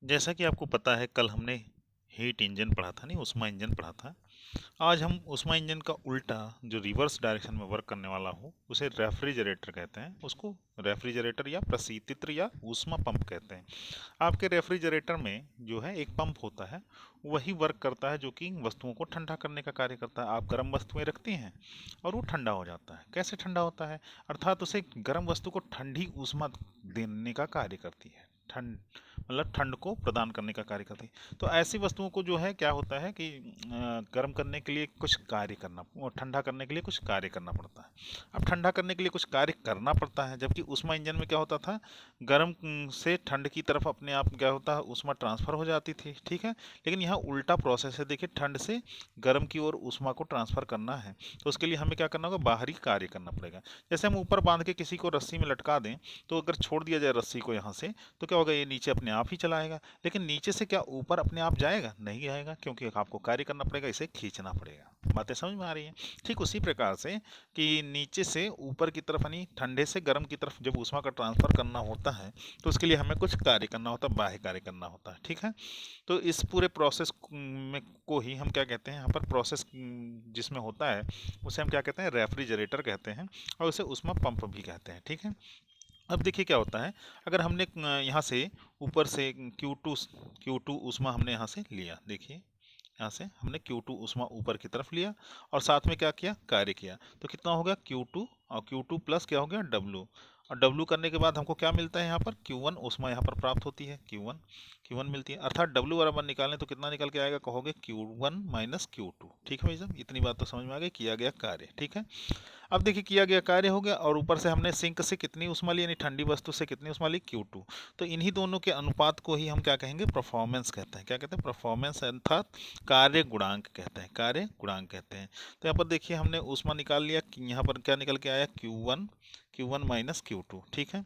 जैसा कि आपको पता है कल हमने हीट इंजन पढ़ा था, नहीं ऊष्मा इंजन पढ़ा था। आज हम ऊष्मा इंजन का उल्टा जो रिवर्स डायरेक्शन में वर्क करने वाला हो उसे रेफ्रिजरेटर कहते हैं। उसको रेफ्रिजरेटर या प्रशीतित्र या ऊष्मा पंप कहते हैं। आपके रेफ्रिजरेटर में जो है एक पंप होता है, वही वर्क करता है जो कि वस्तुओं को ठंडा करने का कार्य करता है। आप गर्म वस्तुएं रखती हैं और वो ठंडा हो जाता है। कैसे ठंडा होता है? अर्थात उसे गर्म वस्तु को ठंडी ऊष्मा देने का कार्य करती है। ठंड मतलब ठंड को प्रदान करने का कार्य करती है। तो ऐसी वस्तुओं को जो है क्या होता है कि गर्म करने के लिए कुछ कार्य करना और ठंडा करने के लिए कुछ कार्य करना पड़ता है। अब ठंडा करने के लिए कुछ कार्य करना पड़ता है, जबकि ऊष्मा इंजन में क्या होता था, गर्म से ठंड की तरफ अपने आप क्या होता है, ऊष्मा ट्रांसफर हो जाती थी। ठीक है, लेकिन यहाँ उल्टा प्रोसेस है। देखिए, ठंड से गर्म की ओर ऊष्मा को ट्रांसफर करना है तो उसके लिए हमें क्या करना होगा, बाहरी कार्य करना पड़ेगा। जैसे हम ऊपर बांध के किसी को रस्सी में लटका दें, तो अगर छोड़ दिया जाए रस्सी को यहाँ से, तो क्या होगा, ये नीचे अपने आप ही चला आएगा। लेकिन नीचे से क्या ऊपर अपने आप जाएगा? नहीं आएगा, क्योंकि आपको कार्य करना पड़ेगा, इसे खींचना पड़ेगा। बातें समझ में आ रही हैं? ठीक उसी प्रकार से कि नीचे से ऊपर की तरफ यानी ठंडे से गर्म की तरफ जब ऊष्मा का ट्रांसफर करना होता है, तो उसके लिए हमें कुछ कार्य करना होता है, बाह्य कार्य करना होता है। ठीक है, तो इस पूरे प्रोसेस में को ही हम क्या कहते हैं, यहाँ पर प्रोसेस जिसमें होता है उसे हम क्या कहते हैं, रेफ्रिजरेटर कहते हैं, और उसे ऊष्मा पंप भी कहते हैं। ठीक है, अब देखिए क्या होता है, अगर हमने यहाँ से ऊपर से Q2 ऊष्मा हमने यहाँ से लिया। देखिए, यहाँ से हमने Q2 ऊष्मा ऊपर की तरफ लिया और साथ में क्या किया, कार्य किया। तो कितना हो गया, Q2 और Q2 प्लस क्या हो गया, W। और W करने के बाद हमको क्या मिलता है, यहाँ पर Q1 ऊष्मा यहाँ पर प्राप्त होती है। Q1 मिलती है, अर्थात W बराबर निकालें तो कितना निकल के आएगा, कहोगे Q1 माइनस Q2। ठीक है भाई साहब, इतनी बात तो समझ में आ गई, किया गया कार्य। ठीक है, अब देखिए किया गया कार्य हो गया, और ऊपर से हमने सिंक से कितनी ऊष्मा ली, यानी ठंडी वस्तु से कितनी ऊष्मा ली, Q2। तो इन्हीं दोनों के अनुपात को ही हम क्या कहेंगे, परफॉर्मेंस कहते हैं। क्या कहते हैं, परफॉर्मेंस, अर्थात कार्य गुणांक कहते हैं। कार्य गुणांक कहते हैं। तो यहाँ पर देखिए हमने ऊष्मा निकाल लिया, यहाँ पर क्या निकल के आया, Q1 माइनस Q2। ठीक है,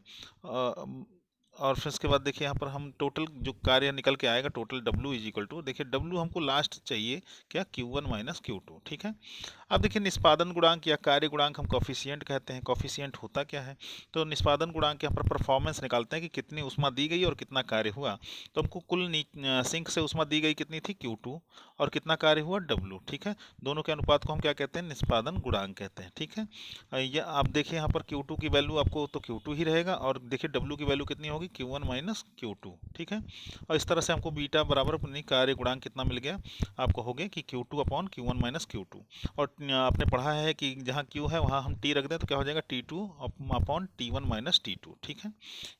और फिर उसके बाद देखिए यहाँ पर हम टोटल जो कार्य निकल के आएगा, total W is equal to, देखिए W हमको लास्ट चाहिए क्या, Q1 माइनस Q2। ठीक है, अब देखिए निष्पादन गुणांक या कार्य गुणांक हम कॉफिशिएंट कहते हैं। कॉफिशिएंट होता क्या है, तो निष्पादन गुणांक यहाँ पर परफॉर्मेंस निकालते हैं कि कितनी ऊष्मा दी गई और कितना कार्य हुआ। तो हमको कुल सिंक से ऊष्मा दी गई कितनी थी, Q2, और कितना कार्य हुआ, W। ठीक है, दोनों के अनुपात को हम क्या कहते हैं, निष्पादन गुणांक कहते हैं। ठीक है, ये आप देखिए यहाँ पर Q2 की वैल्यू आपको तो Q2 ही रहेगा, और देखिए W की वैल्यू कितनी होगी, Q1 माइनस Q2। ठीक है, और इस तरह से हमको बीटा बराबर अपनी कार्य गुणांक कितना मिल गया, आपको हो गया कि Q2 upon Q1 minus Q2। और आपने पढ़ा है कि जहाँ Q है वहाँ हम T रख दें तो क्या हो जाएगा, T2 upon T1 minus T2। ठीक है,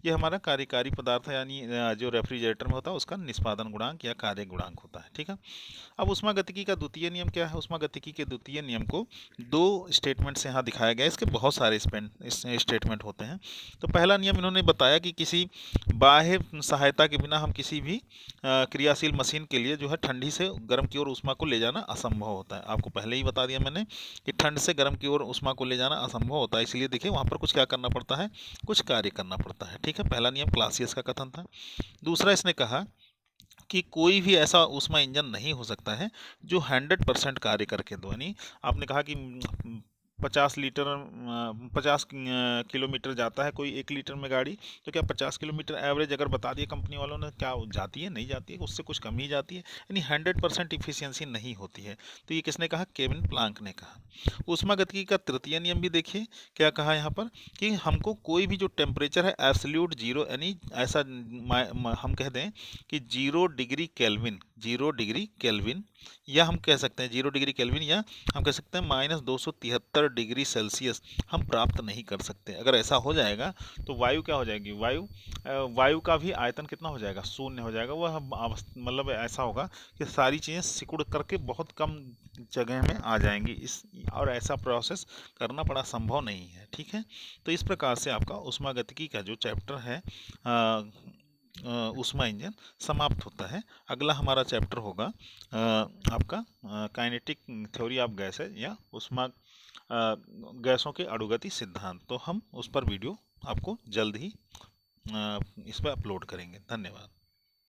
ये हमारा कार्यकारी पदार्थ है, यानी जो रेफ्रिजरेटर में होता है उसका निष्पादन गुणांक या कार्य गुणांक होता है। ठीक है, अब ऊष्मागतिकी का द्वितीय नियम क्या है, ऊष्मागतिकी के द्वितीय नियम को दो स्टेटमेंट से यहाँ दिखाया गया है। इसके बहुत सारे स्टेटमेंट होते हैं। तो पहला नियम इन्होंने बताया कि किसी बाह्य सहायता के बिना हम किसी भी क्रियाशील मशीन के लिए जो है ठंडी से गर्म की ओर ऊष्मा को ले जाना असंभव होता है। आपको पहले ही बता दिया मैंने कि ठंड से गर्म की ओर ऊष्मा को ले जाना असंभव होता है, इसलिए देखिए वहाँ पर कुछ क्या करना पड़ता है, कुछ कार्य करना पड़ता है। ठीक है, पहला नियम क्लासियस का कथन था। दूसरा इसने कहा कि कोई भी ऐसा ऊष्मा इंजन नहीं हो सकता है जो 100% कार्य करके दो, यानी आपने कहा कि 50 किलोमीटर जाता है कोई 1 लीटर में गाड़ी, तो क्या 50 किलोमीटर एवरेज अगर बता दिए कंपनी वालों ने, क्या जाती है, नहीं जाती है, उससे कुछ कम ही जाती है, यानी 100% इफिशियंसी नहीं होती है। तो ये किसने कहा, केविन प्लांक ने कहा। ऊष्मागतिकी का तृतीय नियम भी देखिए क्या कहा यहाँ पर, कि हमको कोई भी जो टेम्परेचर है एब्सोल्यूट जीरो, यानी ऐसा हम कह दें कि 0 डिग्री केल्विन, या हम कह सकते हैं 0 डिग्री केल्विन, या हम कह सकते हैं -273 डिग्री सेल्सियस हम प्राप्त नहीं कर सकते। अगर ऐसा हो जाएगा तो वायु क्या हो जाएगी, वायु का भी आयतन कितना हो जाएगा, शून्य हो जाएगा। वह मतलब ऐसा होगा कि सारी चीज़ें सिकुड़ करके बहुत कम जगह में आ जाएंगी, इस और ऐसा प्रोसेस करना बड़ा संभव नहीं है। ठीक है, तो इस प्रकार से आपका ऊष्मागतिकी का जो चैप्टर है ऊष्मा इंजन समाप्त होता है। अगला हमारा चैप्टर होगा आपका काइनेटिक थ्योरी ऑफ गैसेज या ऊष्मा गैसों के अणुगति सिद्धांत। तो हम उस पर वीडियो आपको जल्द ही इस पर अपलोड करेंगे। धन्यवाद।